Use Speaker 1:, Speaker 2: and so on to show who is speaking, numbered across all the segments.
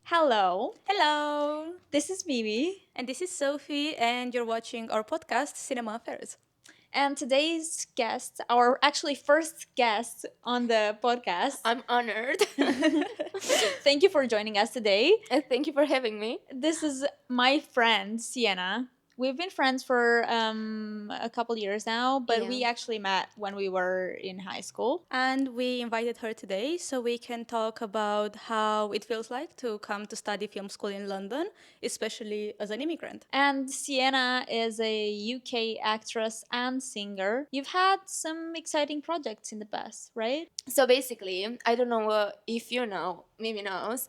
Speaker 1: Hello,
Speaker 2: Hello,
Speaker 1: this is Mimi,
Speaker 2: and this is Sophie, and you're watching our podcast, Cinema Affairs.
Speaker 1: and today's guest, our actually first guest on the podcast.
Speaker 2: I'm honored.
Speaker 1: Thank you for joining us today.
Speaker 2: And thank you for having me.
Speaker 1: This is my friend Sienna. We've been friends for a couple years now, but
Speaker 2: Yeah.
Speaker 1: we actually met when we were in high school.
Speaker 2: And we invited her today so we can talk about how it feels like to come to study film school in London, especially as an immigrant.
Speaker 1: And Sienna is a UK actress and singer. You've had some exciting projects in the past, right?
Speaker 2: So basically, I don't know if you know, Mimi knows,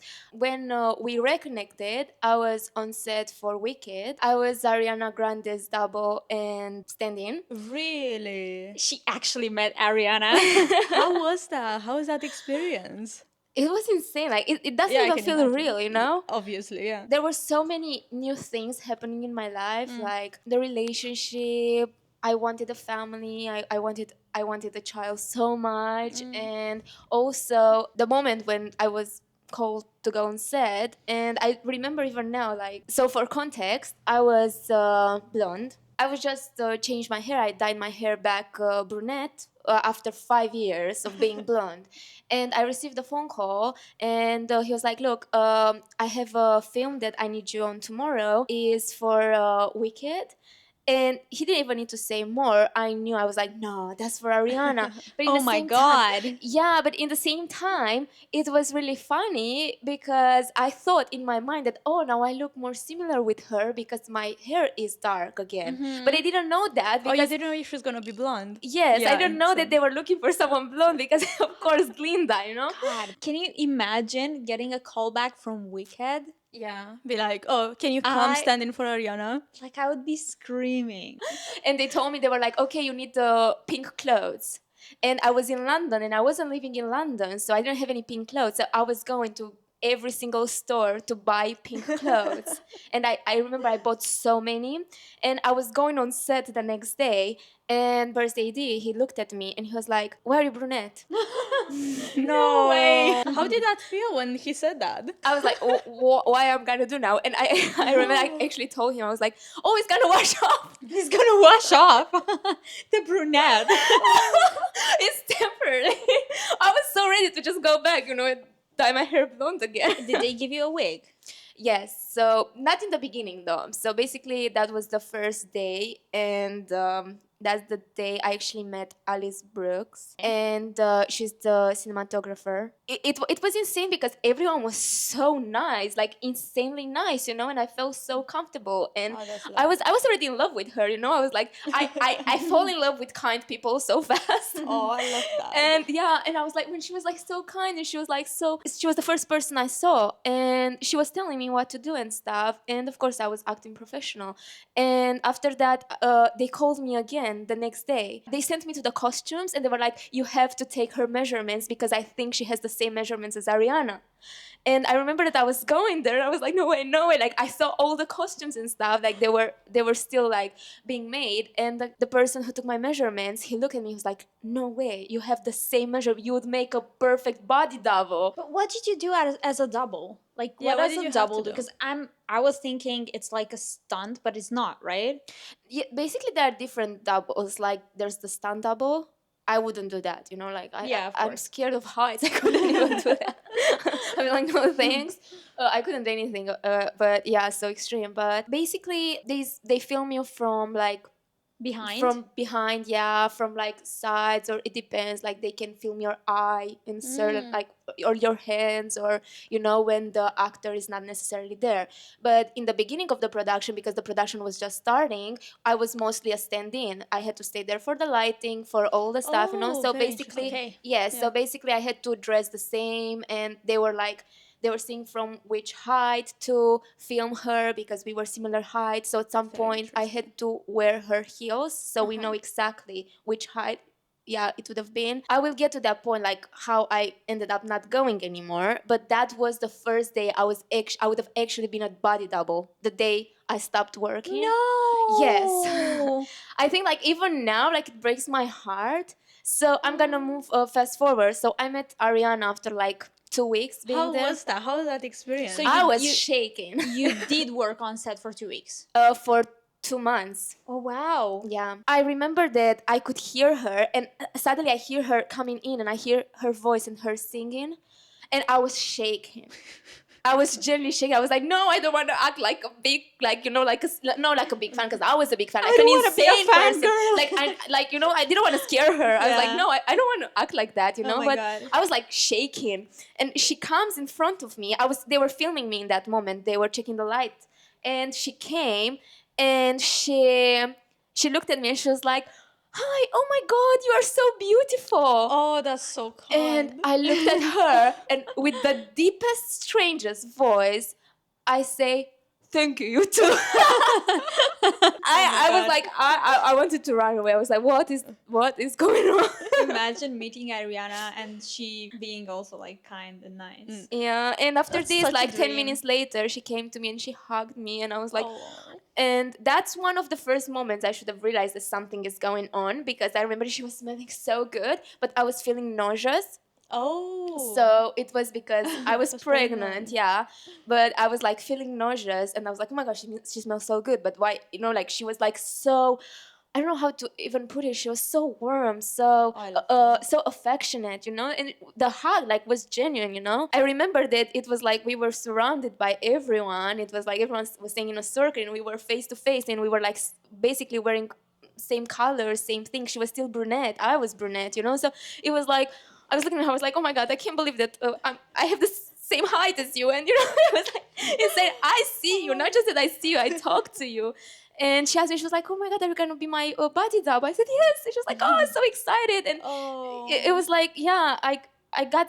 Speaker 2: when we reconnected, I was on set for Wicked. I was Ariana Grande's double and stand-in.
Speaker 1: Really? She actually met Ariana.
Speaker 2: How was that? How was that experience? It was insane. Like it doesn't
Speaker 1: Yeah, I
Speaker 2: even
Speaker 1: can
Speaker 2: feel
Speaker 1: imagine.
Speaker 2: real, you know?
Speaker 1: Obviously, yeah.
Speaker 2: There were so many new things happening in my life, like the relationship. I wanted a family. I wanted a child so much, and also the moment when I was called to go on set, and I remember even now. Like, so for context, I was blonde. I was just changed my hair. I dyed my hair back brunette after 5 years of being blonde, and I received a phone call, and he was like, "Look, I have a film that I need you on tomorrow. Is for Wicked." And he didn't even need to say more. I knew. I was like, no, that's for Ariana. But in
Speaker 1: Oh
Speaker 2: the
Speaker 1: my
Speaker 2: same time,
Speaker 1: god.
Speaker 2: yeah, but in the same time, it was really funny because I thought in my mind that, oh, now I look more similar with her because my hair is dark again. But I didn't know that
Speaker 1: Oh, you
Speaker 2: because
Speaker 1: didn't know if she was gonna be blonde.
Speaker 2: yes, I
Speaker 1: Yeah,
Speaker 2: didn't know that
Speaker 1: insane.
Speaker 2: they were looking for someone blonde because, of course, Glinda, you know?
Speaker 1: God, can you imagine getting a call back from Wicked?
Speaker 2: Yeah, be like, oh, can you come
Speaker 1: I
Speaker 2: stand in for Ariana?
Speaker 1: like I would be screaming.
Speaker 2: And they told me, they were like, okay, you need the pink clothes. And I was in London and I wasn't living in London, so I didn't have any pink clothes. So I was going to every single store to buy pink clothes. And I remember I bought so many. And I was going on set the next day, and birthday D, he looked at me and he was like, why are you brunette?
Speaker 1: No way.
Speaker 2: How did that feel when he said that? I was like, why I'm gonna do now? And I remember I actually told him, I was like, oh, it's gonna wash off.
Speaker 1: He's gonna wash off the brunette.
Speaker 2: It's temporary. I was so ready to just go back, and dye my hair blonde again.
Speaker 1: Did they give you a wig?
Speaker 2: Yes, so not in the beginning though. So basically, that was the first day, and that's the day I actually met Alice Brooks, and she's the cinematographer. It was insane because everyone was so nice, like insanely nice, and I felt so comfortable, and
Speaker 1: Oh, that's
Speaker 2: I was already in love with her. I was like, I fall in love with kind people so fast.
Speaker 1: Oh, I love that.
Speaker 2: And yeah, and I was like, when she was like so kind, and she was like she was the first person I saw, and she was telling me what to do and stuff, and of course I was acting professional. And after that, they called me again the next day. They sent me to the costumes, and they were like, you have to take her measurements because I think she has the same measurements as Ariana. And I remember that I was going there. I was like, no way, no way. Like, I saw all the costumes and stuff. Like, they were still like being made. And the person who took my measurements, he looked at me. He was like, no way, you have the same measure. You would make a perfect body double.
Speaker 1: But what did you do as a double? Like,
Speaker 2: Yeah,
Speaker 1: what
Speaker 2: what
Speaker 1: does
Speaker 2: did
Speaker 1: a
Speaker 2: you have
Speaker 1: double
Speaker 2: to
Speaker 1: do?
Speaker 2: do?
Speaker 1: Because I was thinking it's like a stunt, but it's not, right?
Speaker 2: Yeah, basically there are different doubles. Like, there's the stunt double. I wouldn't do that. Like,
Speaker 1: Yeah, of
Speaker 2: I'm
Speaker 1: course.
Speaker 2: scared of heights. I couldn't even do that. I mean, like, no thanks. I couldn't do anything. But yeah, so extreme. But basically, they film you from like
Speaker 1: Behind.
Speaker 2: behind, yeah, from like sides, or it depends. Like, they can film your eye in certain, like, or your hands, or when the actor is not necessarily there. But in the beginning of the production, because the production was just starting, I was mostly a stand-in. I had to stay there for the lighting, for all the stuff,
Speaker 1: Oh,
Speaker 2: so
Speaker 1: very
Speaker 2: basically,
Speaker 1: interesting. Okay.
Speaker 2: yes,
Speaker 1: Yeah.
Speaker 2: so basically I had to dress the same, and they were seeing from which height to film her because we were similar height. So at some
Speaker 1: Very
Speaker 2: point, I had to wear her heels so we know exactly which height. Yeah, it would have been. I will get to that point, like how I ended up not going anymore. But that was the first day I would have actually been a body double. The day I stopped working.
Speaker 1: No.
Speaker 2: Yes. I think, like, even now, like, it breaks my heart. So I'm gonna move fast forward. So I met Ariana after like 2 weeks being
Speaker 3: How
Speaker 2: there.
Speaker 3: was that? How was that
Speaker 1: So
Speaker 3: experience?
Speaker 2: I
Speaker 1: you
Speaker 2: was
Speaker 1: you
Speaker 2: shaking
Speaker 1: you did work on set for 2 weeks.
Speaker 2: for 2 months.
Speaker 1: Oh wow.
Speaker 2: Yeah, I remember that I could hear her, and suddenly I hear her coming in, and I hear her voice and her singing, and I was shaking. I was genuinely shaking. I was like, no, I don't want to act like a big, like, you know, like no, like a big fan, because I was a big fan,
Speaker 1: I
Speaker 2: like an
Speaker 1: don't wanna be a
Speaker 2: insane person.
Speaker 1: fangirl.
Speaker 2: Like, like, you know, I didn't want to scare her. I was like,
Speaker 1: Yeah.
Speaker 2: no, I don't want to act like that, you
Speaker 1: Oh
Speaker 2: know.
Speaker 1: my
Speaker 2: But
Speaker 1: God.
Speaker 2: I was like shaking, and she comes in front of me. They were filming me in that moment. They were checking the light, and she came, and she looked at me, and she was like, hi, oh my God, you are so beautiful.
Speaker 3: Oh, that's so
Speaker 2: And
Speaker 3: kind.
Speaker 2: I looked at her, and with the deepest, strangest voice, I say, thank you, you too. I was
Speaker 1: God.
Speaker 2: like, I wanted to run away. I was like, what is going on?
Speaker 1: Imagine meeting Ariana and she being also like kind and nice.
Speaker 2: Yeah, and after
Speaker 1: That's
Speaker 2: this,
Speaker 1: such a
Speaker 2: like 10
Speaker 1: dream.
Speaker 2: minutes later, she came to me and she hugged me, and I was like,
Speaker 1: Oh.
Speaker 2: and that's one of the first moments I should have realized that something is going on, because I remember she was smelling so good, but I was feeling nauseous.
Speaker 1: Oh.
Speaker 2: So it was because I was
Speaker 1: Was
Speaker 2: pregnant,
Speaker 1: pregnant.
Speaker 2: yeah. But I was like feeling nauseous, and I was like, oh my gosh, she smells so good. But why, you know, like she was like so, I don't know how to even put it. She was so warm, so
Speaker 1: I love that.
Speaker 2: so affectionate, you know. And the hug like was genuine, you know. I remember that it was like we were surrounded by everyone. It was like everyone was staying in a circle, and we were face to face, and we were like basically wearing same colors, same thing. She was still brunette. I was brunette, you know. So it was like I was looking at her. I was like, oh my God, I can't believe that I have the same height as you. And you know, I was like, it said, I see you, not just that I see you, I talk to you. And she asked me, she was like, oh my God, are you gonna be my body double? I said, yes. And she was like, oh, I'm so excited. And
Speaker 1: Oh.
Speaker 2: it was like, yeah, I got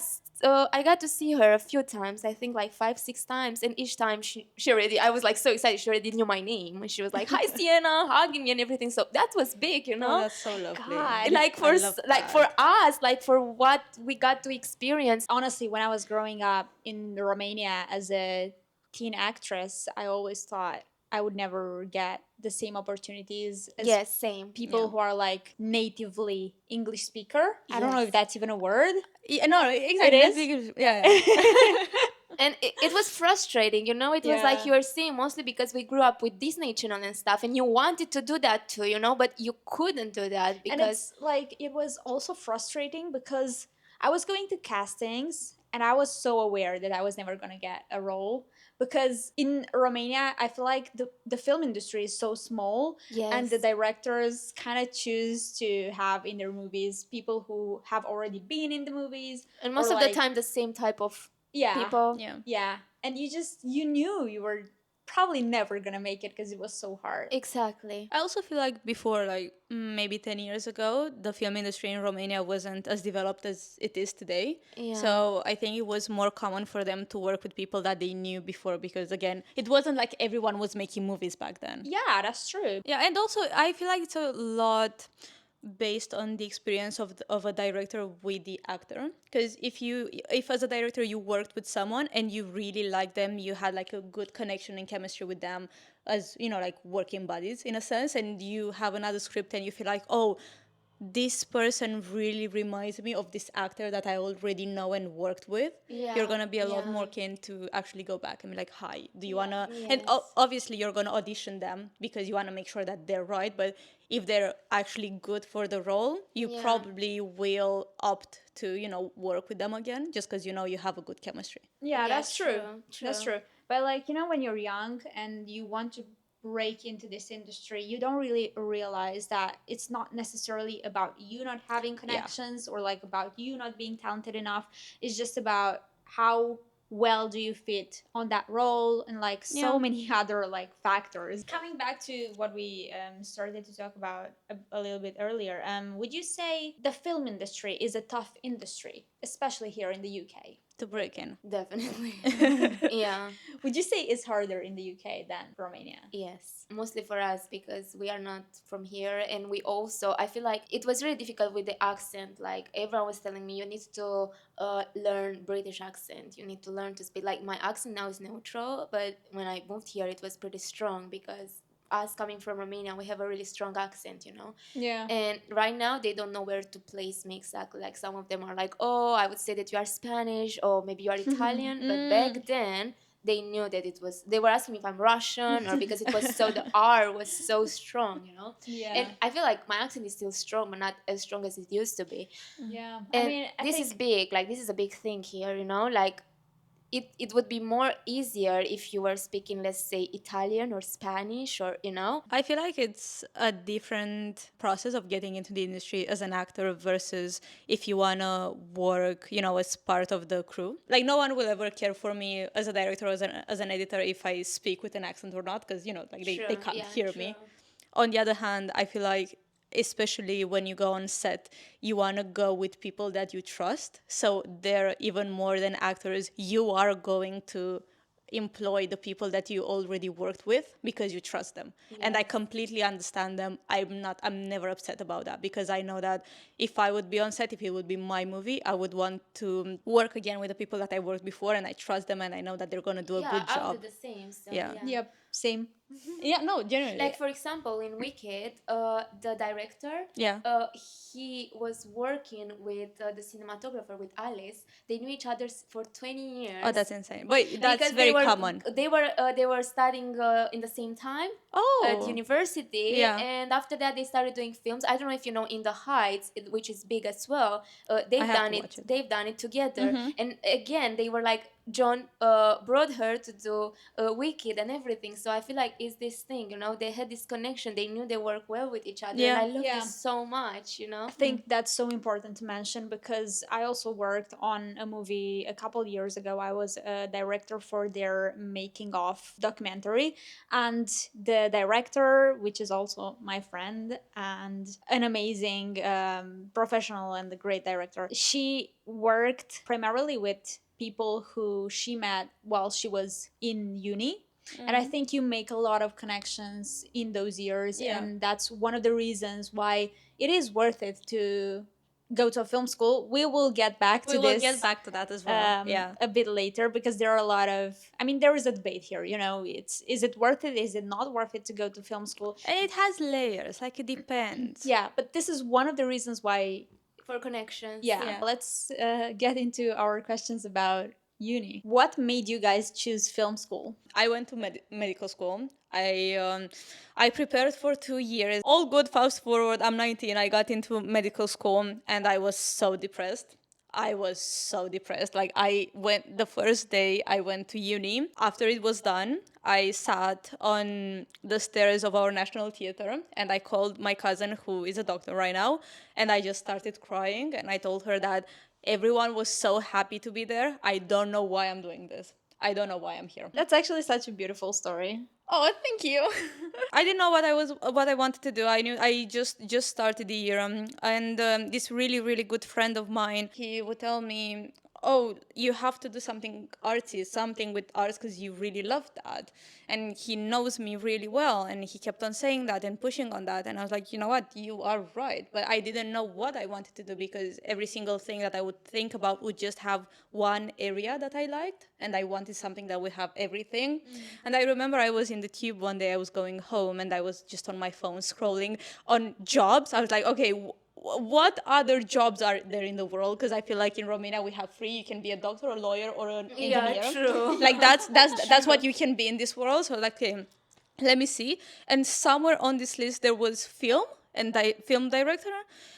Speaker 2: to see her a few times. I think like 5, 6 times, and each time she already. I was like so excited. She already knew my name, and she was like, "Hi, Sienna," hugging me and everything. So that was big, you
Speaker 3: Oh,
Speaker 2: know.
Speaker 3: that's so lovely.
Speaker 1: God.
Speaker 2: Like
Speaker 3: I love
Speaker 2: like for
Speaker 3: that.
Speaker 2: us, like for what we got to experience.
Speaker 1: Honestly, when I was growing up in Romania as a teen actress, I always thought I would never get the same opportunities as
Speaker 2: Yes, same.
Speaker 1: people
Speaker 2: Yeah.
Speaker 1: who are like natively English speaker. I don't know if
Speaker 2: Yes.
Speaker 1: that's even a word.
Speaker 3: Yeah, no,
Speaker 1: It
Speaker 3: exactly.
Speaker 1: is.
Speaker 3: Yeah, yeah.
Speaker 2: And it was frustrating, you know. It was like
Speaker 1: Yeah.
Speaker 2: you were saying, mostly because we grew up with Disney Channel and stuff, and you wanted to do that too, you know, but you couldn't do that
Speaker 1: And
Speaker 2: because
Speaker 1: it's like it was also frustrating because I was going to castings and I was so aware that I was never going to get a role because in Romania I feel like the film industry is so small and the
Speaker 2: yes,
Speaker 1: directors kind of choose to have in their movies people who have already been in the movies
Speaker 2: and
Speaker 1: or
Speaker 2: most of the
Speaker 1: like
Speaker 2: time the same type of
Speaker 1: yeah,
Speaker 2: people.
Speaker 3: Yeah.
Speaker 1: yeah, and you knew you were probably never going to make it because it was so hard.
Speaker 2: Exactly.
Speaker 3: I also feel like before, like maybe 10 years ago, the film industry in Romania wasn't as developed as it is today.
Speaker 2: Yeah.
Speaker 3: So I think it was more common for them to work with people that they knew before because, again, it wasn't like everyone was making movies back then.
Speaker 1: Yeah, that's true.
Speaker 3: Yeah, and also I feel like it's a lot based on the experience of a director with the actor, because if as a director you worked with someone and you really like them, you had like a good connection and chemistry with them, as you know, like working buddies in a sense, and you have another script and you feel like, oh, this person really reminds me of this actor that I already know and worked with, you're gonna be a lot more keen to actually go back and be like, hi, do you wanna? And
Speaker 2: Yes.
Speaker 3: obviously you're gonna audition them because you wanna make sure that they're right. But if they're actually good for the role, you
Speaker 2: Yeah.
Speaker 3: probably will opt to work with them again just because you have a good chemistry.
Speaker 1: Yeah,
Speaker 2: Yeah,
Speaker 1: that's true.
Speaker 2: true,
Speaker 1: That's
Speaker 2: true.
Speaker 1: true. But like, when you're young and you want to break into this industry, you don't really realize that it's not necessarily about you not having connections or like about you not being talented enough. It's just about how well do you fit on that role and like so
Speaker 3: Yeah.
Speaker 1: many other like factors. Coming back to what we started to talk about a little bit earlier, would you say the film industry is a tough industry, especially here in the UK?
Speaker 3: To break in.
Speaker 2: Definitely. Yeah.
Speaker 1: Would you say it's harder in the UK than Romania?
Speaker 2: Yes, mostly for us because we are not from here, and we also, I feel like it was really difficult with the accent. Like everyone was telling me, you need to learn British accent. You need to learn to speak. Like my accent now is neutral, but when I moved here, it was pretty strong because us coming from Romania, we have a really strong accent, you know.
Speaker 1: Yeah.
Speaker 2: And right now they don't know where to place me exactly. Like some of them are like, oh, I would say that you are Spanish or maybe you are Italian. But back then they knew that it was, they were asking me if I'm Russian, or because it was so, the R was so strong, you know.
Speaker 1: Yeah.
Speaker 2: And I feel like my accent is still strong, but not as strong as it used to be.
Speaker 1: Yeah.
Speaker 2: And
Speaker 1: I mean,
Speaker 2: this is big, like this is a big thing here, you know. Like it would be more easier if you were speaking, let's say, Italian or Spanish, or, you know.
Speaker 3: I feel like it's a different process of getting into the industry as an actor versus if you want to work, you know, as part of the crew. Like, no one will ever care for me as a director or as an editor if I speak with an accent or not, because, you know, like they can't hear me. On the other hand, I feel like, especially when you go on set, you want to go with people that you trust. So they're even more than actors. You are going to employ the people that you already worked with because you trust them. And I completely understand them. I'm never upset about that, because I know that if I would be on set, if it would be my movie, I would want to work again with the people that I worked before, and I trust them and I know that they're going to do a good
Speaker 2: I
Speaker 3: job.
Speaker 2: would do the same. So,
Speaker 3: Yeah.
Speaker 1: Yep. Same.
Speaker 3: Yeah, no, generally.
Speaker 2: Like, for example, in Wicked, the director,
Speaker 3: Yeah.
Speaker 2: he was working with the cinematographer, with Alice. They knew each other for 20 years.
Speaker 3: Oh, that's insane. But that's
Speaker 2: because
Speaker 3: very common.
Speaker 2: They were studying in the same time at university.
Speaker 3: Yeah.
Speaker 2: And after that, they started doing films. I don't know if you know In the Heights, which is big as well. They've
Speaker 3: have
Speaker 2: done
Speaker 3: to
Speaker 2: it.
Speaker 3: watch it.
Speaker 2: They've done it together. And again, they were like, John brought her to do Wicked and everything. So I feel like it's this thing, you know, they had this connection. They knew they worked well with each other.
Speaker 3: Yeah.
Speaker 2: And I love
Speaker 1: Yeah.
Speaker 2: this so much, you know.
Speaker 1: I think that's so important to mention, because I also worked on a movie a couple years ago. I was a director for their making of documentary, and the director, which is also my friend and an amazing professional and a great director, she worked primarily with people who she met while she was in uni. And I think you make a lot of connections in those years.
Speaker 3: Yeah.
Speaker 1: And that's one of the reasons why it is worth it to go to a film school. We will get back to
Speaker 3: We will
Speaker 1: this
Speaker 3: get back to that as well.
Speaker 1: a bit later, because there are a lot of, I mean, there is a debate here, you know. It's, is it worth it, is it not worth it to go to film school?
Speaker 3: And it has layers, like it depends.
Speaker 1: Yeah, but this is one of the reasons why.
Speaker 2: For connections.
Speaker 1: Yeah. Let's get into our questions about uni. What made you guys choose film school?
Speaker 3: I went to medical school. I prepared for 2 years. All good. Fast forward, I'm 19. I got into medical school and I was so depressed. Like, I went the first day I went to uni. After it was done, I sat on the stairs of our National Theatre and I called my cousin, who is a doctor right now, and I just started crying, and I told her that everyone was so happy to be there. I don't know why I'm doing this. I don't know why I'm here.
Speaker 1: That's actually such a beautiful story.
Speaker 3: Oh, thank you. I didn't know what I wanted to do. I knew I just started the year, and this really good friend of mine, he would tell me, "Oh, you have to do something artsy, something with arts, because you really love that." And he knows me really well, and he kept on saying that and pushing on that. And I was like, you know what, you are right. But I didn't know what I wanted to do, because every single thing that I would think about would just have one area that I liked, and I wanted something that would have everything. And I remember I was in the tube one day, I was going home, and I was just on my phone scrolling on jobs. I was like, okay, what other jobs are there in the world? Because I feel like in Romania we have free. You can be a doctor, a lawyer, or an engineer.
Speaker 2: Yeah, true.
Speaker 3: Like that's what you can be in this world. So like, okay, let me see. And somewhere on this list there was film and film director,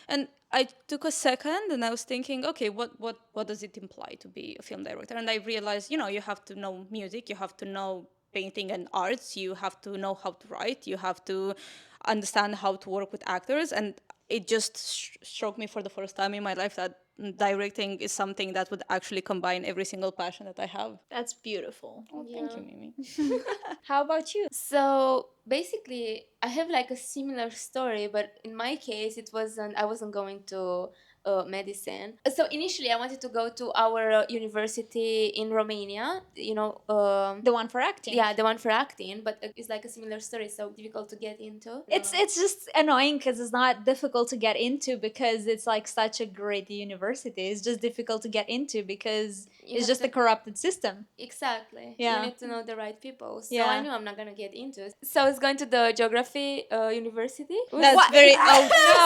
Speaker 3: and I took a second and I was thinking, okay, what does it imply to be a film director? And I realized, you know, you have to know music, you have to know painting and arts, you have to know how to write, you have to understand how to work with actors. And it just struck me for the first time in my life that directing is something that would actually combine every single passion that I have.
Speaker 1: That's beautiful.
Speaker 3: Oh, thank you, Mimi.
Speaker 1: How about you?
Speaker 2: So basically, I have like a similar story, but in my case, I wasn't going to medicine. So initially I wanted to go to our university in Romania,
Speaker 1: The one for acting.
Speaker 2: yeah, the one for acting, but it's like a similar story, so difficult to get into.
Speaker 1: It's just annoying because it's not difficult to get into because it's like such a great university. It's just difficult to get into because
Speaker 2: You
Speaker 1: it's
Speaker 2: have
Speaker 1: just
Speaker 2: to-
Speaker 1: a corrupted system.
Speaker 2: Exactly.
Speaker 1: Yeah.
Speaker 2: You need to know the right people. So
Speaker 1: Yeah.
Speaker 2: I knew I'm not gonna get into it. So I was going to the geography university.
Speaker 3: That's
Speaker 1: What?
Speaker 3: very
Speaker 2: So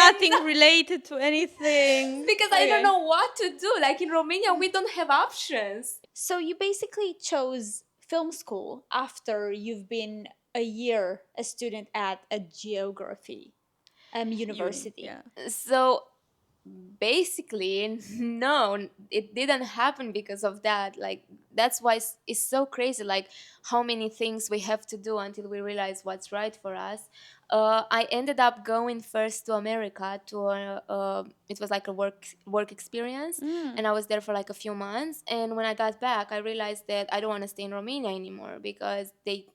Speaker 3: nothing related to anything.
Speaker 2: Because I don't
Speaker 3: Okay.
Speaker 2: know what to do. Like in Romania, we don't have options.
Speaker 1: So you basically chose film school after you've been a year a student at a geography university.
Speaker 3: Yeah.
Speaker 2: So basically, no, it didn't happen because of that. Like that's why it's so crazy. Like how many things we have to do until we realize what's right for us. I ended up going first to America to it was like a work experience, and I was there for like a few months. And when I got back, I realized that I don't want to stay in Romania anymore because they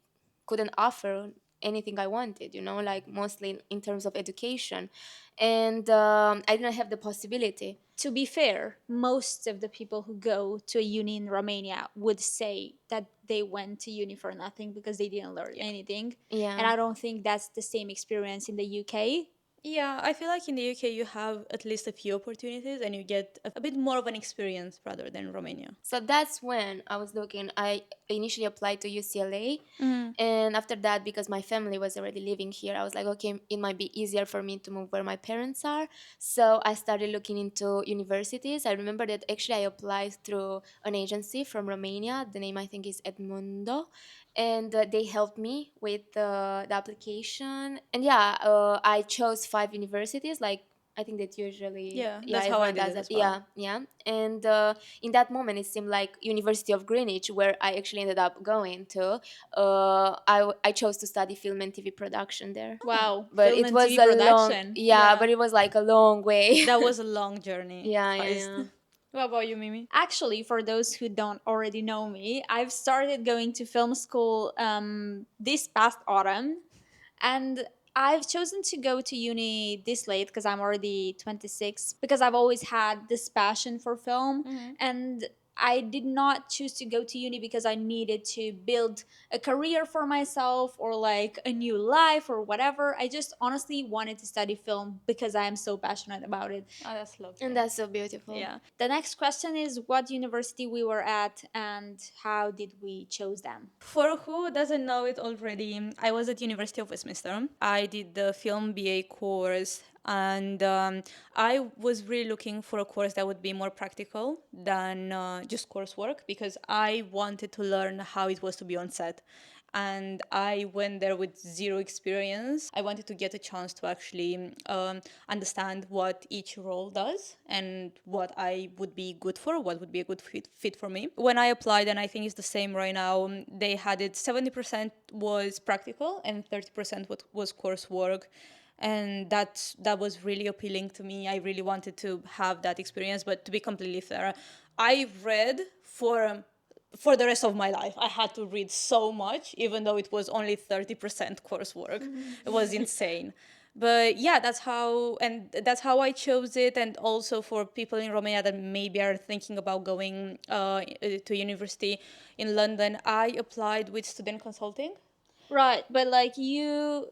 Speaker 2: couldn't offer anything I wanted, like mostly in terms of education. And I didn't have the possibility.
Speaker 1: To be fair, most of the people who go to a uni in Romania would say that they went to uni for nothing because they didn't learn anything.
Speaker 2: Yeah.
Speaker 1: And I don't think that's the same experience in the UK.
Speaker 3: Yeah, I feel like in the UK you have at least a few opportunities and you get a bit more of an experience rather than Romania.
Speaker 2: So that's when I was looking. I initially applied to UCLA. And after that, because my family was already living here, I was like, okay, it might be easier for me to move where my parents are. So I started looking into universities. I remember that actually I applied through an agency from Romania. The name I think is Edmundo. And they helped me with the application. And yeah, I chose 5 universities, like I think that usually
Speaker 3: Yeah, that's how I
Speaker 2: everyone
Speaker 3: did
Speaker 2: does
Speaker 3: it
Speaker 2: that.
Speaker 3: as well.
Speaker 2: Yeah. And in that moment, it seemed like University of Greenwich, where I actually ended up going to. I chose to study film and TV production there.
Speaker 1: Wow.
Speaker 2: But
Speaker 1: Film
Speaker 2: it
Speaker 1: and
Speaker 2: was
Speaker 1: TV
Speaker 2: a long,
Speaker 1: production.
Speaker 2: yeah,
Speaker 3: Yeah.
Speaker 2: but it was like a long way.
Speaker 3: That was a long journey.
Speaker 2: yeah.
Speaker 3: guys. What about you, Mimi?
Speaker 1: Actually, for those who don't already know me, I've started going to film school this past autumn, and I've chosen to go to uni this late because I'm already 26, because I've always had this passion for film. And I did not choose to go to uni because I needed to build a career for myself or like a new life or whatever. I just honestly wanted to study film because I am so passionate about it.
Speaker 3: Oh, that's lovely.
Speaker 2: And that's so beautiful.
Speaker 3: Yeah.
Speaker 1: The next question is what university we were at and how did we choose them?
Speaker 3: For who doesn't know it already, I was at University of Westminster. I did the film BA course, and I was really looking for a course that would be more practical than just coursework, because I wanted to learn how it was to be on set. And I went there with zero experience. I wanted to get a chance to actually understand what each role does and what I would be good for, what would be a good fit for me. When I applied, and I think it's the same right now, they had it 70% was practical and 30% was coursework. And that was really appealing to me. I really wanted to have that experience. But to be completely fair, I read for the rest of my life. I had to read so much, even though it was only 30% coursework. It was insane. But yeah, that's how I chose it. And also for people in Romania that maybe are thinking about going to university in London, I applied with student consulting.
Speaker 1: Right, but like you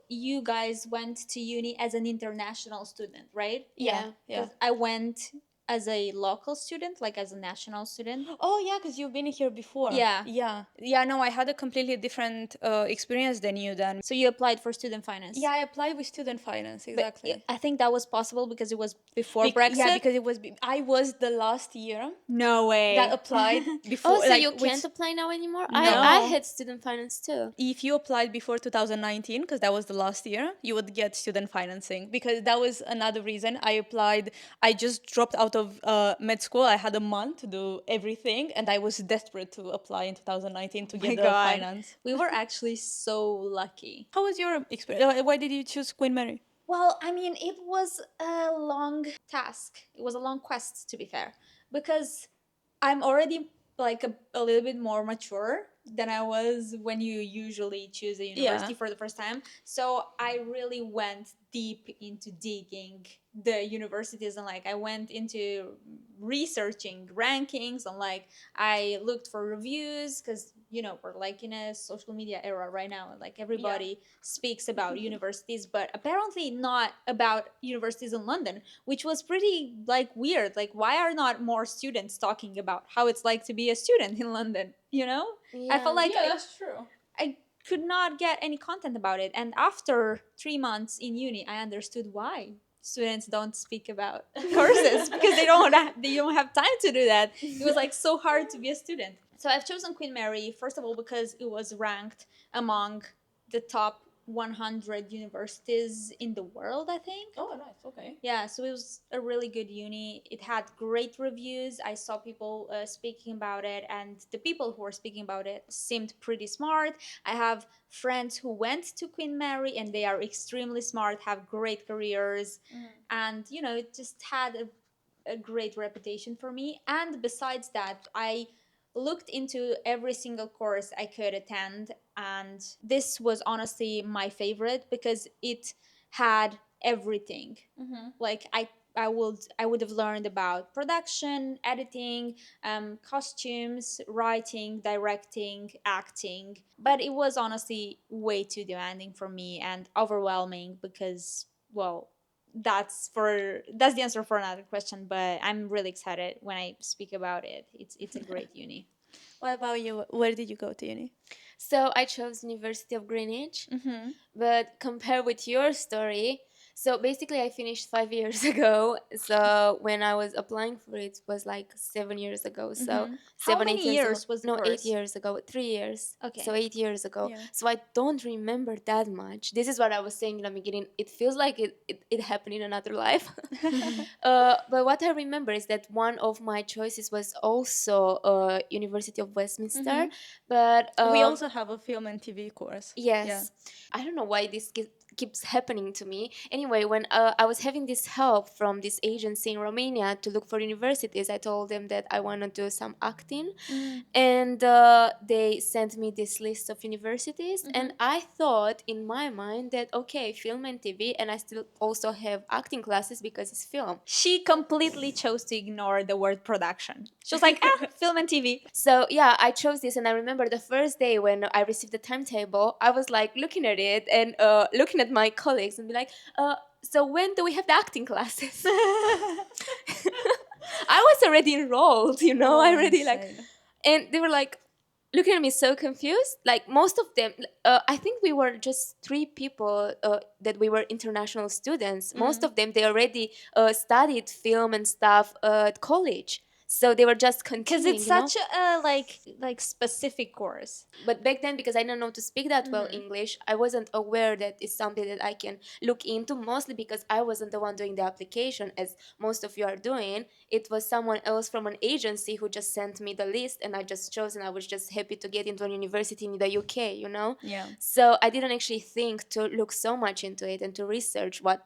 Speaker 1: guys went to uni as an international student, right?
Speaker 2: Yeah.
Speaker 1: 'Cause I went as a local student, like as a national student.
Speaker 3: Oh yeah, because you've been here before.
Speaker 1: Yeah.
Speaker 3: Yeah. No, I had a completely different experience than you. Then
Speaker 1: So you applied for student finance.
Speaker 3: yeah, I applied with student finance,
Speaker 1: But
Speaker 3: exactly.
Speaker 1: I think that was possible because it was before Brexit.
Speaker 3: Yeah, because I was the last year
Speaker 1: No way.
Speaker 3: that applied before.
Speaker 2: Oh, so
Speaker 3: like,
Speaker 2: you
Speaker 3: with-
Speaker 2: can't apply now anymore?
Speaker 1: No.
Speaker 2: I had student finance too.
Speaker 3: if you applied before 2019, because that was the last year, you would get student financing. Because that was another reason I applied. I just dropped out of med school. I had a month to do everything, and I was desperate to apply in 2019 to get the finance.
Speaker 1: We were actually so lucky.
Speaker 3: How was your experience? Why did you choose Queen Mary?
Speaker 1: Well, I mean, it was a long task. It was a long quest, to be fair, because I'm already like a little bit more mature than I was when you usually choose a university for the first time. So I really went deep into digging the universities, and like I went into researching rankings, and like I looked for reviews, because you know we're like in a social media era right now, and like everybody speaks about universities, but apparently not about universities in London, which was pretty like weird. Like, why are not more students talking about how it's like to be a student in London, you know? I felt like
Speaker 3: that's true.
Speaker 1: I could not get any content about it. And after 3 months in uni, I understood why students don't speak about courses, because they don't have time to do that. It was like so hard to be a student. So I've chosen Queen Mary, first of all because it was ranked among the top 100 universities in the world, I think.
Speaker 3: Oh, nice. Okay.
Speaker 1: Yeah, so it was a really good uni. It had great reviews. I saw people speaking about it, and the people who were speaking about it seemed pretty smart. I have friends who went to Queen Mary, and they are extremely smart, have great careers, and you know, it just had a great reputation for me. And besides that, I looked into every single course I could attend, and this was honestly my favorite because it had everything. Like I would have learned about production, editing, costumes, writing, directing, acting, but it was honestly way too demanding for me and overwhelming because, well, that's the answer for another question, but I'm really excited when I speak about it. It's a great uni.
Speaker 3: What about you? Where did you go to uni?
Speaker 2: So I chose University of Greenwich,
Speaker 3: Mm-hmm.
Speaker 2: but compared with your story, so basically I finished 5 years ago. So when I was applying for it was like 7 years ago. So
Speaker 1: How
Speaker 2: 7, 8 years
Speaker 1: many
Speaker 2: ago.
Speaker 1: years was the
Speaker 2: No,
Speaker 1: course?
Speaker 2: 8 years ago. 3 years.
Speaker 1: Okay.
Speaker 2: So 8 years ago.
Speaker 3: Yeah.
Speaker 2: So I don't remember that much. This is what I was saying in the beginning. It feels like it happened in another life. But what I remember is that one of my choices was also University of Westminster. But
Speaker 3: We also have a film and TV course.
Speaker 2: yes. I don't know why this keeps happening to me. Anyway, when I was having this help from this agency in Romania to look for universities, I told them that I want to do some acting. And they sent me this list of universities. And I thought in my mind that, okay, film and TV, and I still also have acting classes because it's film.
Speaker 1: She completely chose to ignore the word production. She was like, film and TV.
Speaker 2: So yeah, I chose this, and I remember the first day when I received the timetable, I was like looking at it and looking at my colleagues and be like, so when do we have the acting classes? I was already enrolled, you know, I already like, and they were like looking at me so confused. Like most of them, I think we were just 3 people that we were international students. Most of them, they already studied film and stuff at college. So they were just
Speaker 1: Because
Speaker 2: continuing,
Speaker 1: it's
Speaker 2: you know?
Speaker 1: such a like specific course.
Speaker 2: But back then, because I didn't know to speak that well English, I wasn't aware that it's something that I can look into, mostly because I wasn't the one doing the application, as most of you are doing. It was someone else from an agency who just sent me the list, and I just chose, and I was just happy to get into an university in the UK, you know?
Speaker 3: Yeah.
Speaker 2: So I didn't actually think to look so much into it and to research what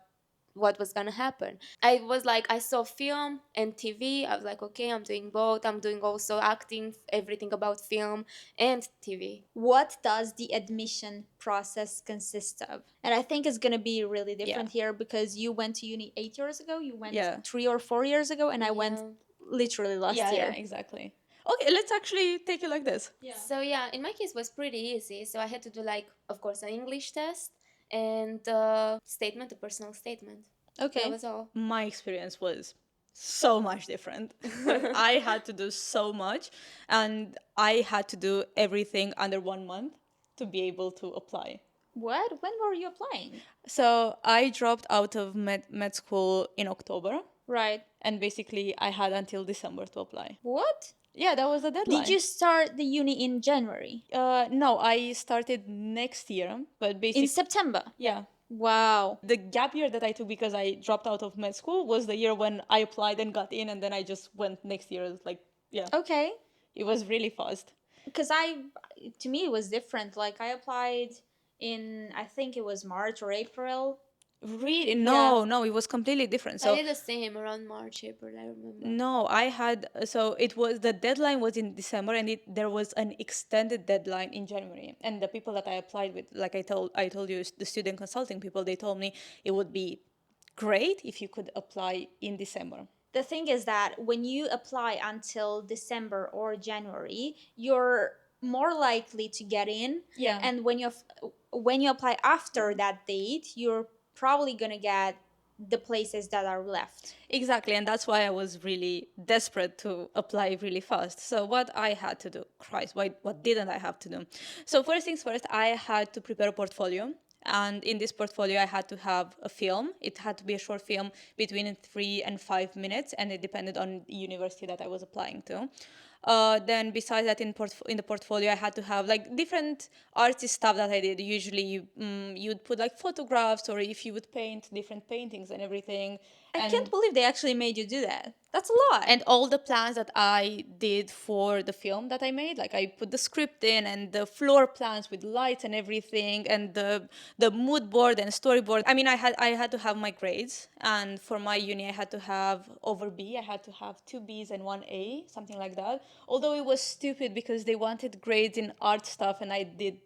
Speaker 2: was gonna happen. I was like, I saw film and TV. I was like, okay, I'm doing both. I'm doing also acting, everything about film and TV.
Speaker 1: What does the admission process consist of? And I think it's going to be really different here because you went to uni 8 years ago, you went 3 or 4 years ago, and I went literally last year.
Speaker 3: Yeah, exactly. Okay, let's actually take it like this.
Speaker 2: So yeah, in my case, it was pretty easy. So I had to do like, of course, an English test and statement, a personal statement.
Speaker 1: Okay.
Speaker 2: That was all.
Speaker 3: My experience was so much different. I had to do so much, and I had to do everything under 1 month to be able to apply.
Speaker 1: What? When were you applying?
Speaker 3: So I dropped out of med school in October,
Speaker 1: Right.
Speaker 3: and basically I had until December to apply.
Speaker 1: What?
Speaker 3: Yeah, that was the deadline.
Speaker 1: Did you start the uni in January?
Speaker 3: No, I started next year, but basically
Speaker 1: In September?
Speaker 3: yeah.
Speaker 1: Wow.
Speaker 3: The gap year that I took because I dropped out of med school was the year when I applied and got in, and then I just went next year. Like, yeah,
Speaker 1: Okay.
Speaker 3: it was really fast.
Speaker 1: Because to me, it was different. Like, I applied in, I think it was March or April.
Speaker 3: Really?
Speaker 2: Yeah.
Speaker 3: No, it was completely different.
Speaker 2: I
Speaker 3: So
Speaker 2: did the same around March, April, I remember.
Speaker 3: no, I had, so it was, the deadline was in December, and there was an extended deadline in January. And the people that I applied with, like I told you, the student consulting people, they told me it would be great if you could apply in December.
Speaker 1: The thing is that when you apply until December or January, you're more likely to get in.
Speaker 3: Yeah.
Speaker 1: And when you apply after that date, you're probably gonna get the places that are left.
Speaker 3: Exactly, and that's why I was really desperate to apply really fast. So what I had to do, Christ, what didn't I have to do? So first things first, I had to prepare a portfolio. And in this portfolio, I had to have a film. It had to be a short film between 3 and 5 minutes, and it depended on the university that I was applying to. Then besides that, in the portfolio, I had to have like different artsy stuff that I did. Usually, you'd put like photographs, or if you would paint different paintings and everything.
Speaker 1: I
Speaker 3: And
Speaker 1: can't believe they actually made you do that. That's a lot.
Speaker 3: and all the plans that I did for the film that I made, like I put the script in and the floor plans with lights and everything, and the mood board and storyboard. I mean, I had to have my grades, and for my uni I had to have over B. I had to have 2 Bs and 1 A, something like that. Although it was stupid because they wanted grades in art stuff, and I did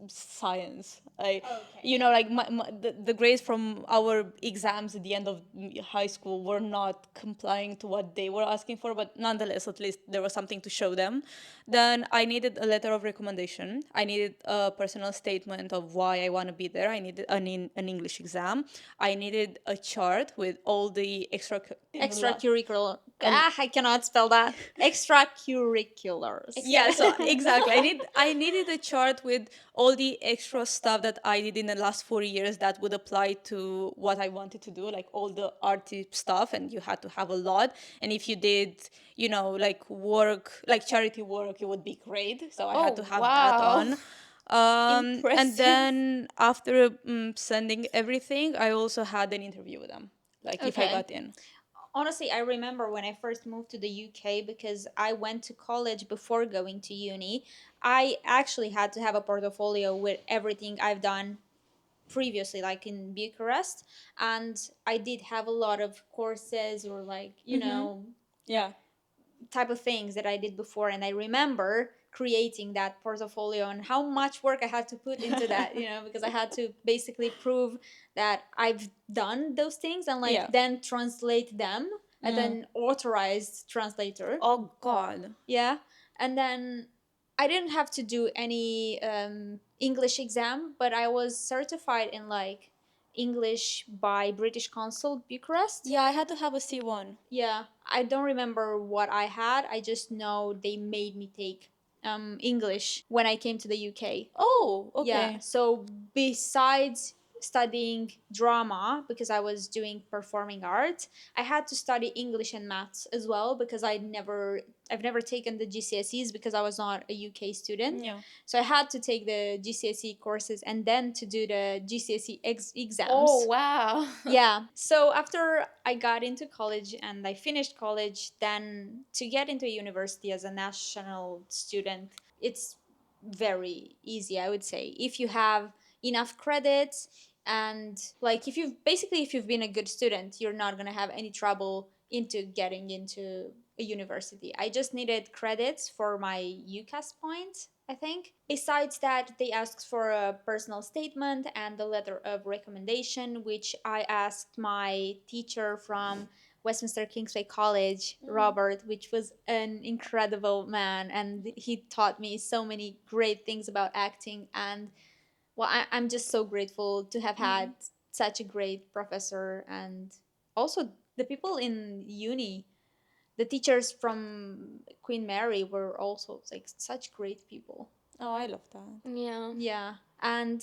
Speaker 3: science. Like the grades from our exams at the end of high school were not complying to what they were asking for, but nonetheless, at least there was something to show them. Then I needed a letter of recommendation. I needed a personal statement of why I want to be there. I needed an English exam. I needed a chart with all the
Speaker 1: Extracurricular. I cannot spell that. Extracurriculars.
Speaker 3: Yeah, so exactly, I needed a chart with all the extra stuff that I did in the last 4 years that would apply to what I wanted to do, like all the arty stuff, and you had to have a lot. And if you did, like work, like charity work, it would be great. So I had to have that
Speaker 2: wow.
Speaker 3: on. And
Speaker 2: Impressive.
Speaker 3: then after sending everything, I also had an interview with them, like if I
Speaker 1: Okay.
Speaker 3: got in.
Speaker 1: Honestly, I remember when I first moved to the UK, because I went to college before going to uni. I actually had to have a portfolio with everything I've done previously, like in Bucharest. And I did have a lot of courses, or like,
Speaker 3: Yeah.
Speaker 1: type of things that I did before. And I remember creating that portfolio and how much work I had to put into that, because I had to basically prove that I've done those things, and like
Speaker 3: Yeah.
Speaker 1: then translate them, and then authorized translator.
Speaker 3: Oh God.
Speaker 1: Yeah. And then I didn't have to do any English exam, but I was certified in like English by British Council Bucharest.
Speaker 3: Yeah, I had to have a C1.
Speaker 1: Yeah, I don't remember what I had. I just know they made me take English when I came to the UK.
Speaker 3: Oh, okay.
Speaker 1: Yeah, so besides studying drama, because I was doing performing art, I had to study English and maths as well, because I've never taken the GCSEs, because I was not a UK student.
Speaker 3: Yeah.
Speaker 1: So I had to take the GCSE courses and then to do the GCSE exams.
Speaker 2: Oh, wow.
Speaker 1: Yeah. So after I got into college and I finished college, then to get into a university as a national student, it's very easy, I would say. If you have enough credits, and like if you've been a good student, you're not going to have any trouble into getting into a university. I just needed credits for my UCAS points, I think. Besides that, they asked for a personal statement and a letter of recommendation, which I asked my teacher from Westminster Kingsway College, Robert, which was an incredible man, and he taught me so many great things about acting. And well, I'm just so grateful to have had such a great professor, and also the people in uni. The teachers from Queen Mary were also like such great people.
Speaker 3: Oh, I love that.
Speaker 2: Yeah.
Speaker 1: Yeah, and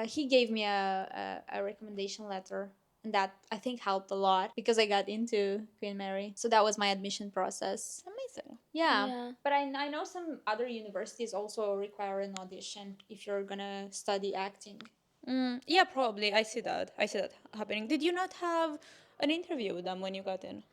Speaker 1: he gave me a recommendation letter, and that I think helped a lot because I got into Queen Mary. So that was my admission process.
Speaker 3: Amazing.
Speaker 1: Yeah,
Speaker 2: Yeah.
Speaker 1: but I know some other universities also require an audition if you're gonna study acting.
Speaker 3: Yeah, probably. I see that happening. Did you not have an interview with them when you got in?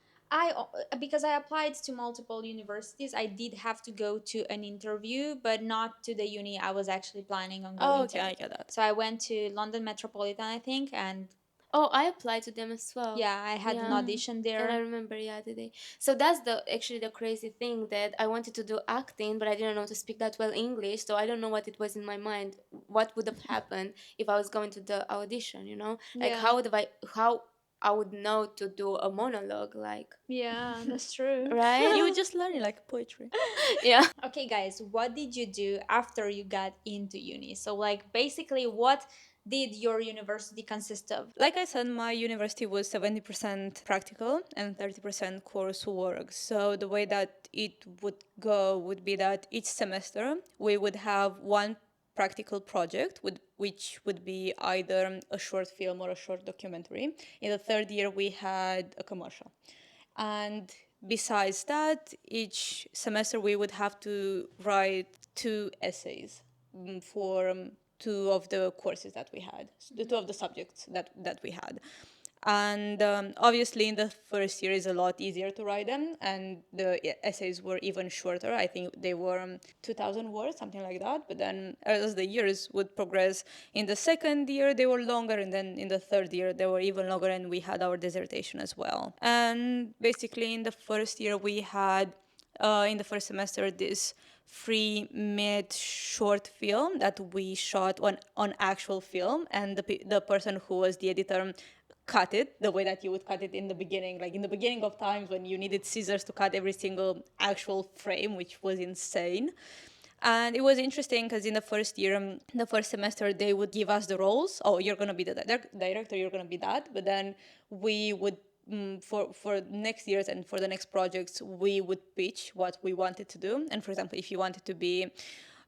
Speaker 1: Because I applied to multiple universities, I did have to go to an interview, but not to the uni I was actually planning on going
Speaker 3: Oh, okay,
Speaker 1: to.
Speaker 3: I get that.
Speaker 1: So I went to London Metropolitan, I think, and
Speaker 2: Oh, I applied to them as well.
Speaker 1: Yeah, I had an
Speaker 2: Yeah.
Speaker 1: audition
Speaker 2: And I
Speaker 1: there.
Speaker 2: remember, yeah, today. So that's the actually the crazy thing, that I wanted to do acting, but I didn't know to speak that well English. So I don't know what it was in my mind. What would have happened if I was going to the audition? You know, like
Speaker 1: Yeah.
Speaker 2: how I would know to do a monologue, like,
Speaker 1: Yeah, that's true.
Speaker 2: right?
Speaker 3: You would just learn like poetry.
Speaker 2: Yeah.
Speaker 1: Okay, guys, what did you do after you got into uni? So, like, basically, what did your university consist of?
Speaker 3: Like I said, my university was 70% practical and 30% coursework. So the way that it would go would be that each semester we would have one practical project, which would be either a short film or a short documentary. In the third year, we had a commercial. And besides that, each semester we would have to write two essays for two of the courses that we had, the two of the subjects that we had. And obviously, in the first year is a lot easier to write them, and the essays were even shorter. I think they were 2,000 words, something like that. But then, as the years would progress, in the second year they were longer, and then in the third year they were even longer, and we had our dissertation as well. And basically, in the first year we had in the first semester this free made short film that we shot on actual film, and the person who was the editor cut it the way that you would cut it in the beginning, like in the beginning of times when you needed scissors to cut every single actual frame, which was insane. And it was interesting because in the first year, the first semester, they would give us the roles. Oh, you're going to be the director, you're going to be that. But then we would, for next years and for the next projects, we would pitch what we wanted to do. And for example, if you wanted to be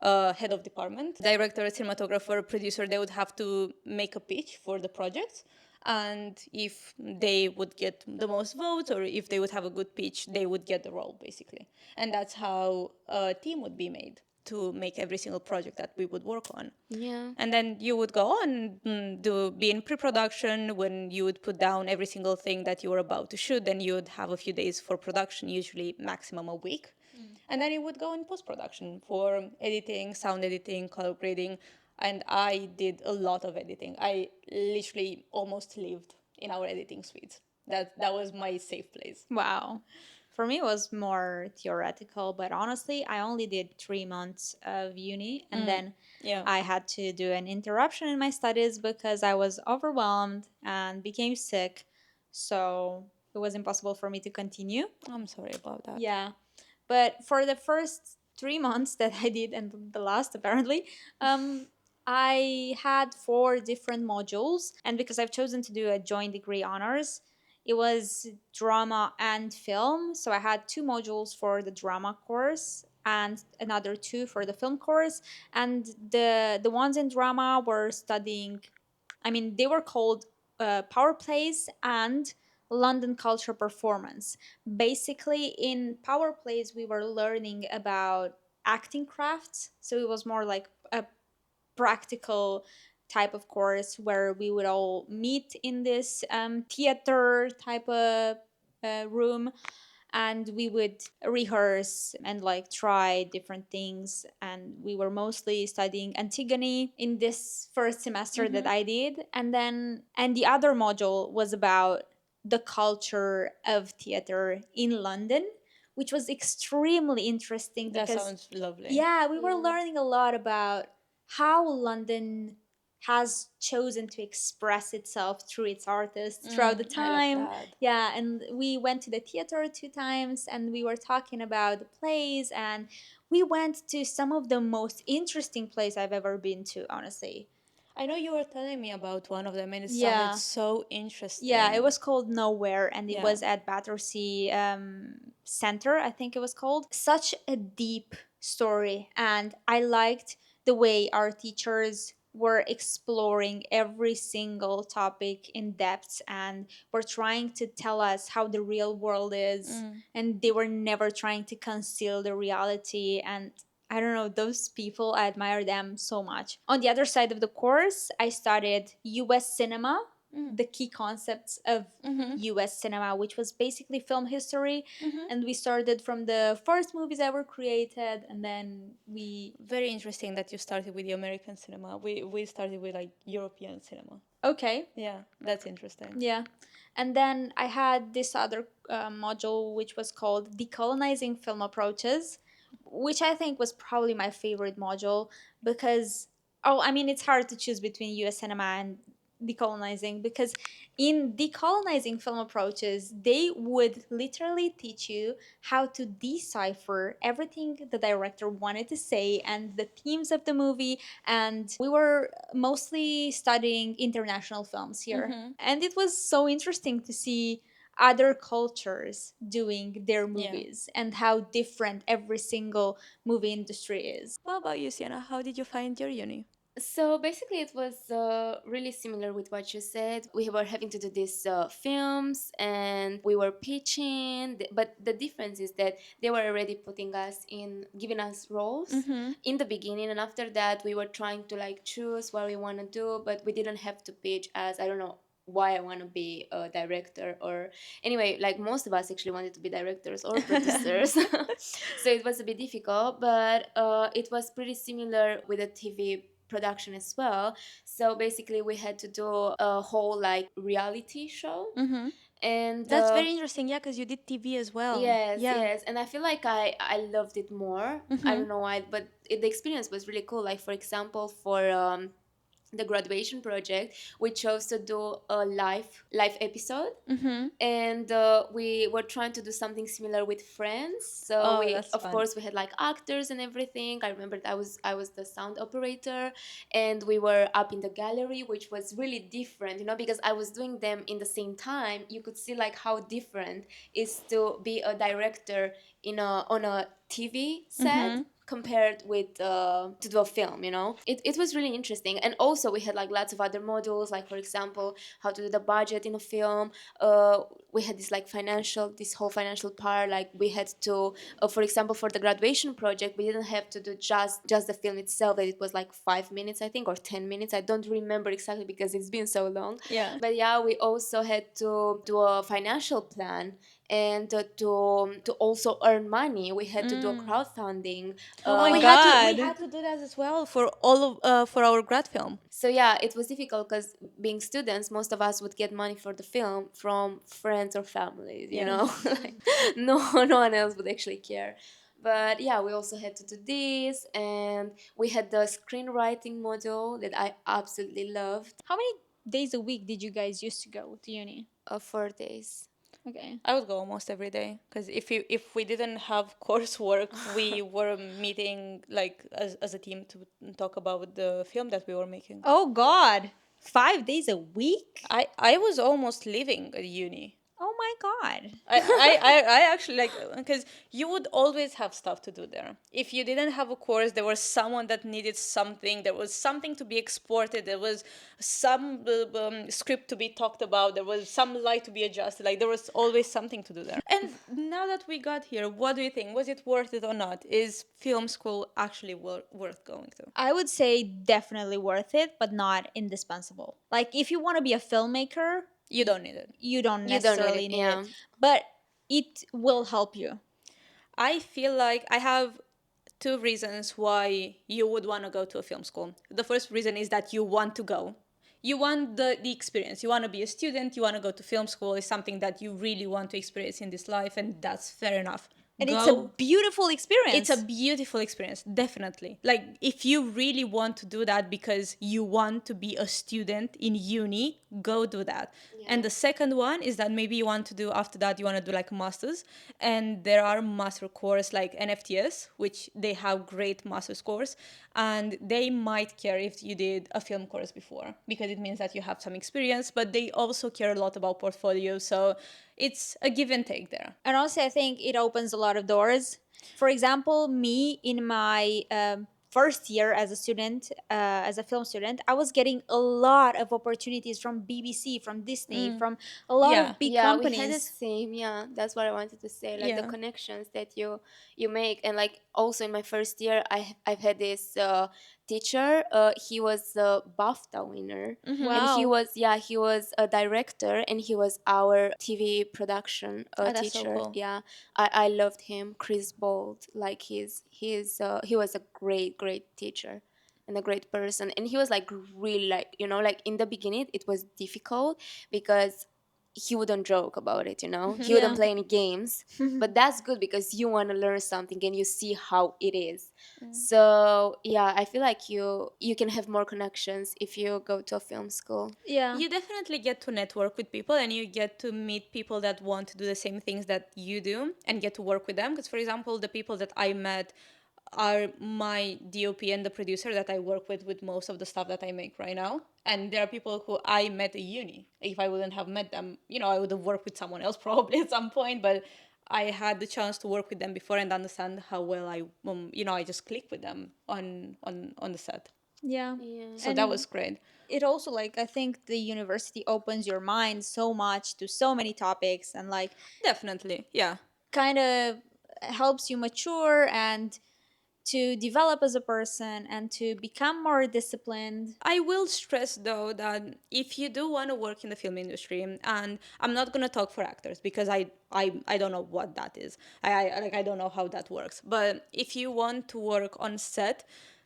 Speaker 3: head of department, director, cinematographer, producer, they would have to make a pitch for the projects. And if they would get the most votes or if they would have a good pitch, they would get the role, basically. And that's how a team would be made to make every single project that we would work on.
Speaker 2: Yeah.
Speaker 3: And then you would go on be in pre-production. When you would put down every single thing that you were about to shoot, then you would have a few days for production, usually maximum a week. And then you would go in post-production for editing, sound editing, color grading. And I did a lot of editing. I literally almost lived in our editing suite. That was my safe place.
Speaker 1: Wow. For me, it was more theoretical, but honestly, I only did 3 months of uni, and then
Speaker 3: Yeah.
Speaker 1: I had to do an interruption in my studies because I was overwhelmed and became sick. So it was impossible for me to continue.
Speaker 3: I'm sorry about that.
Speaker 1: Yeah. But for the first 3 months that I did, and the last apparently, I had 4 different modules. And because I've chosen to do a joint degree honors, it was drama and film. So I had 2 modules for the drama course and another 2 for the film course. And the ones in drama were studying, I mean, they were called power plays and London culture performance. Basically, in power plays, we were learning about acting crafts. So it was more like a practical type of course where we would all meet in this theater type of room, and we would rehearse and like try different things. And we were mostly studying Antigone in this first semester that I did. And the other module was about the culture of theater in London, which was extremely interesting
Speaker 3: That
Speaker 1: because
Speaker 3: sounds lovely.
Speaker 1: yeah, we were learning a lot about how London has chosen to express itself through its artists throughout the time.
Speaker 3: I love that.
Speaker 1: Yeah, and we went to the theater 2 times and we were talking about the plays, and we went to some of the most interesting plays I've ever been to, honestly.
Speaker 3: I know you were telling me about one of them, and it
Speaker 1: Yeah.
Speaker 3: sounded so interesting.
Speaker 1: Yeah, it was called Nowhere, and it
Speaker 3: Yeah.
Speaker 1: was at Battersea Center, I think it was called. Such a deep story, and I liked the way our teachers were exploring every single topic in depth and were trying to tell us how the real world is, and they were never trying to conceal the reality. And I don't know, those people, I admire them so much. On the other side of the course, I studied US cinema, the key concepts of US cinema, which was basically film history. And we started from the first movies ever created, and then we.
Speaker 3: Very interesting that you started with the American cinema. We started with like European cinema.
Speaker 1: Okay.
Speaker 3: Yeah, that's interesting.
Speaker 1: Yeah. And then I had this other module which was called Decolonizing Film Approaches, which I think was probably my favorite module because, oh, I mean, it's hard to choose between US cinema and decolonizing, because in decolonizing film approaches, they would literally teach you how to decipher everything the director wanted to say and the themes of the movie. And we were mostly studying international films here. And it was so interesting to see other cultures doing their movies and how different every single movie industry is.
Speaker 3: What about you, Sienna? How did you find your uni?
Speaker 2: So basically, it was really similar with what you said. We were having to do these films and we were pitching, but the difference is that they were already putting us in, giving us roles in the beginning, and after that, we were trying to like choose what we want to do, but we didn't have to pitch as, I don't know, why I want to be a director, or anyway, like most of us actually wanted to be directors or producers. So it was a bit difficult, but it was pretty similar with the TV production as well. So basically we had to do a whole like reality show. And
Speaker 3: That's very interesting, yeah, because you did TV as well.
Speaker 2: yes,
Speaker 3: Yeah.
Speaker 2: yes, and I feel like I loved it more. I don't know why, but the experience was really cool. Like for example, for the graduation project, we chose to do a live episode, and we were trying to do something similar with Friends. So
Speaker 3: Oh,
Speaker 2: we,
Speaker 3: that's
Speaker 2: of
Speaker 3: fun.
Speaker 2: course, we had like actors and everything. I remember I was the sound operator, and we were up in the gallery, which was really different, you know, because I was doing them in the same time. You could see like how different is to be a director in a on a TV set compared with to do a film, you know. It was really interesting. And also we had like lots of other modules, like for example how to do the budget in a film. We had this whole financial part. Like we had to for example, for the graduation project, we didn't have to do just the film itself, that it was like 5 minutes I think, or 10 minutes, I don't remember exactly because it's been so long.
Speaker 3: Yeah.
Speaker 2: But yeah, we also had to do a financial plan, and to also earn money, we had to do a crowdfunding.
Speaker 3: Oh my
Speaker 1: my
Speaker 3: god. We
Speaker 1: God.
Speaker 3: had to do that as well for all of for our grad film.
Speaker 2: So yeah, it was difficult because being students, most of us would get money for the film from friends or families, you know. Like, no one else would actually care. But yeah, we also had to do this, and we had the screenwriting module that I absolutely loved.
Speaker 1: How many days a week did you guys used to go to uni?
Speaker 2: 4 days.
Speaker 1: Okay.
Speaker 3: I would go almost every day because if we didn't have coursework, we were meeting like as a team to talk about the film that we were making.
Speaker 1: Oh God. 5 days a week?
Speaker 3: I was almost leaving uni.
Speaker 1: Oh my God.
Speaker 3: I actually like, because you would always have stuff to do there. If you didn't have a course, there was someone that needed something. There was something to be exported. There was some script to be talked about. There was some light to be adjusted. Like there was always something to do there. And now that we got here, what do you think? Was it worth it or not? Is film school actually worth going to?
Speaker 1: I would say definitely worth it, but not indispensable. Like if you want to be a filmmaker,
Speaker 3: You don't need it.
Speaker 1: you don't
Speaker 2: You don't
Speaker 1: necessarily
Speaker 2: need it,
Speaker 1: need
Speaker 2: yeah.
Speaker 1: it. But it will help you.
Speaker 3: I feel like I have two reasons why you would want to go to a film school. The first reason is that you want to go. You want the experience. You want to be a student. You want to go to film school. It's something that you really want to experience in this life, and that's fair enough.
Speaker 1: And it's a beautiful experience.
Speaker 3: It's a beautiful experience, definitely. Like, if you really want to do that because you want to be a student in uni, go do that. Yeah. And the second one is that maybe you want to do, after that, you want to do like a master's. And there are master course like NFTS, which they have great master's course. And they might care if you did a film course before, because it means that you have some experience, but they also care a lot about portfolio. So it's a give and take there.
Speaker 1: And also, I think it opens a lot of doors. For example, me in my first year as a student, as a film student, I was getting a lot of opportunities from BBC, from Disney, from a lot of big companies.
Speaker 2: We had the same. Yeah, that's what I wanted to say. Like the connections that you make, and like also in my first year, I've had this teacher. He was a BAFTA winner, and
Speaker 1: Wow.
Speaker 2: he was a director, and he was our TV production
Speaker 3: Oh, that's so
Speaker 2: teacher.
Speaker 3: cool.
Speaker 2: Yeah, I loved him. Chris Bold, like he was a great teacher and a great person, and he was like really, like, like in the beginning it was difficult because he wouldn't joke about it, he wouldn't
Speaker 1: Yeah.
Speaker 2: play any games, but that's good because you want to learn something and you see how it is. So yeah, I feel like you can have more connections if you go to a film school.
Speaker 1: Yeah.
Speaker 3: You definitely get to network with people, and you get to meet people that want to do the same things that you do and get to work with them. Because, for example, the people that I met are my DOP and the producer that I work with most of the stuff that I make right now. And there are people who I met at uni. If I wouldn't have met them, I would have worked with someone else probably at some point, but I had the chance to work with them before and understand how well I just click with them on the set.
Speaker 1: Yeah.
Speaker 2: Yeah.
Speaker 3: So that
Speaker 1: And
Speaker 3: was great.
Speaker 1: it also, like, I think the university opens your mind so much to so many topics, and like
Speaker 3: Definitely, yeah.
Speaker 1: kind of helps you mature and to develop as a person and to become more disciplined.
Speaker 3: I will stress though that if you do want to work in the film industry, and I'm not gonna talk for actors because I don't know what that is. I don't know how that works. But if you want to work on set,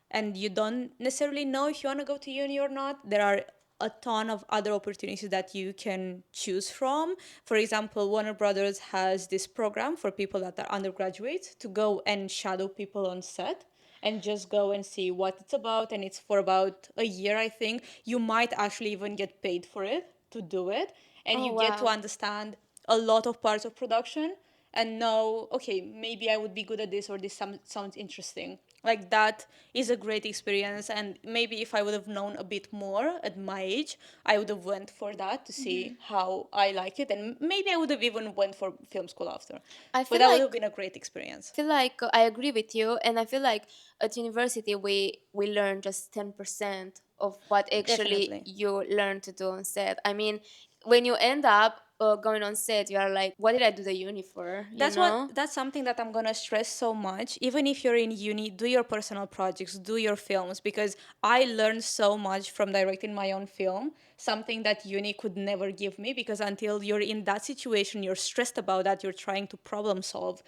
Speaker 3: and you don't necessarily know if you want to go to uni or not, there are a ton of other opportunities that you can choose from. For example, Warner Brothers has this program for people that are undergraduates to go and shadow people on set and just go and see what it's about. And it's for about a year, I think. You might actually even get paid for it to do it. And
Speaker 2: Oh
Speaker 3: you get to
Speaker 2: wow.
Speaker 3: understand a lot of parts of production and know, okay, maybe I would be good at this, or this sounds interesting. Like, that is a great experience. And maybe if I would have known a bit more at my age, I would have went for that to see how I like it. And maybe I would have even went for film school after.
Speaker 2: I
Speaker 3: But
Speaker 2: feel
Speaker 3: that would have
Speaker 2: like
Speaker 3: been a great experience.
Speaker 2: I agree with you, and I feel like at university we learn just 10% of what actually
Speaker 3: Definitely.
Speaker 2: you learn to do on set. I mean, when you end up going on set, you are like, what did I do the uni for?
Speaker 3: That's something that I'm gonna stress so much. Even if you're in uni, do your personal projects, do your films, because I learned so much from directing my own film, something that uni could never give me, because until you're in that situation, you're stressed about that, you're trying to problem solve,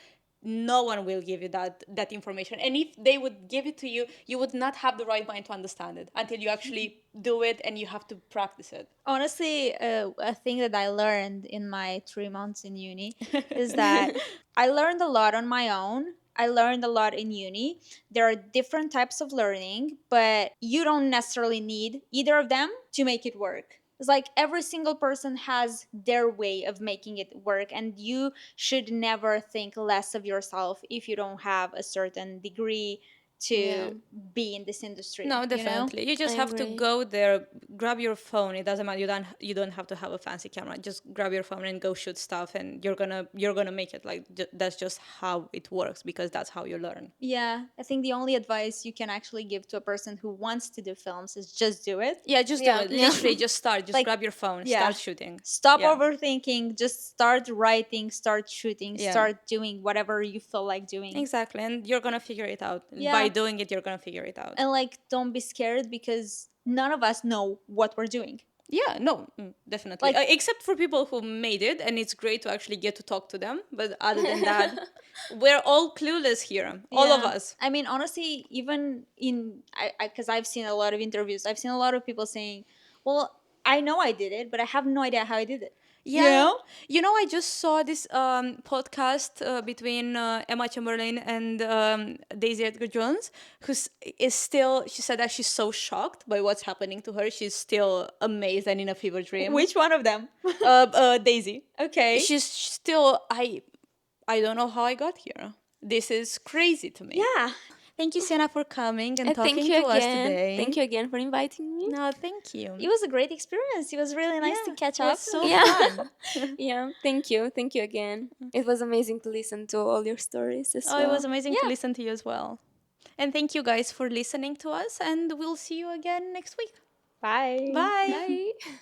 Speaker 3: no one will give you that information. And if they would give it to you, you would not have the right mind to understand it until you actually do it and you have to practice it.
Speaker 1: Honestly, a thing that I learned in my 3 months in uni is that I learned a lot on my own. I learned a lot in uni. There are different types of learning, but you don't necessarily need either of them to make it work. It's like every single person has their way of making it work, and you should never think less of yourself if you don't have a certain degree
Speaker 2: Yeah,
Speaker 1: to be in this industry,
Speaker 3: No,
Speaker 1: you know?
Speaker 3: definitely. You
Speaker 2: I
Speaker 3: just have to
Speaker 2: agree.
Speaker 3: go there, grab your phone. It doesn't matter. You don't have to have a fancy camera. Just grab your phone and go shoot stuff, and you're gonna make it. Like, that's just how it works, because that's how you learn.
Speaker 1: Yeah, I think the only advice you can actually give to a person who wants to do films is just do it.
Speaker 3: Yeah, just do
Speaker 2: Yeah,
Speaker 3: it.
Speaker 2: yeah.
Speaker 3: Literally, just start. Just
Speaker 1: Like,
Speaker 3: grab your phone,
Speaker 1: yeah,
Speaker 3: start shooting.
Speaker 1: stop
Speaker 3: Yeah,
Speaker 1: overthinking, just start writing, start shooting,
Speaker 3: yeah,
Speaker 1: start doing whatever you feel like doing.
Speaker 3: exactly. And you're gonna figure it out. By
Speaker 1: Yeah,
Speaker 3: doing it, you're gonna figure it out.
Speaker 1: and like don't be scared because none of us know what we're doing.
Speaker 3: Yeah, no, definitely.
Speaker 1: Like,
Speaker 3: Except for people who made it, and it's great to actually get to talk to them. But other than that, we're all clueless here, all of
Speaker 1: yeah.
Speaker 3: us.
Speaker 1: I mean, honestly, even in because I've seen a lot of interviews, I've seen a lot of people saying, "Well, I know I did it, but I have no idea how I did it." You
Speaker 3: Yeah,
Speaker 1: know?
Speaker 3: I just saw this podcast between Emma Chamberlain and Daisy Edgar Jones, is still. She said that she's so shocked by what's happening to her. She's still amazed and in a fever dream.
Speaker 1: Which one of them?
Speaker 3: Daisy.
Speaker 1: Okay.
Speaker 3: She's still. I don't know how I got here. This is crazy to me.
Speaker 1: Yeah.
Speaker 3: Thank you, Sienna, for coming and
Speaker 2: Thank
Speaker 3: talking
Speaker 2: you
Speaker 3: to us
Speaker 2: again.
Speaker 3: today.
Speaker 2: Thank you again for inviting me.
Speaker 3: No, thank you.
Speaker 1: It was a great experience. It was really nice to
Speaker 3: Yeah,
Speaker 1: catch
Speaker 3: it
Speaker 1: up.
Speaker 3: was so
Speaker 2: Yeah.
Speaker 3: fun.
Speaker 2: Yeah, thank you. Thank you again. It was amazing to listen to all your stories as
Speaker 3: Oh, it was
Speaker 2: well.
Speaker 3: amazing to
Speaker 1: Yeah.
Speaker 3: listen to you as well. And thank you guys for listening to us, and we'll see you again next week.
Speaker 1: Bye.
Speaker 3: Bye.
Speaker 2: Bye.